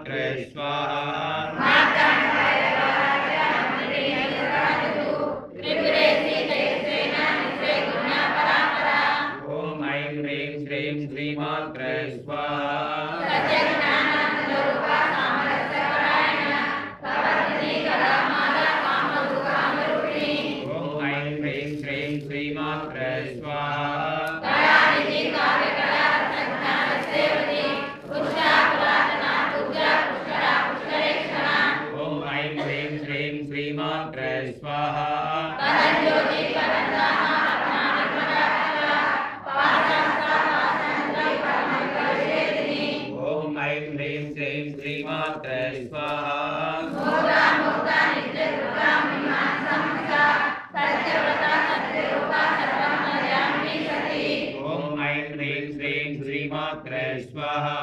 श्रीमात्रे स्वाहा। ओम ऐं ह्रीं श्रीं श्रीमात्रे स्वाहा। ओम ऐं ह्रीं श्रीं श्रीमात्रे स्वाहा। ओम ऐं ह्रीं श्रीं श्रीमात्रे स्वाहा। ओम ऐं ह्रीं श्रीं श्रीमात्रे स्वाहा। ओम ऐं ह्रीं श्रीं श्रीमात्रे स्वाहा।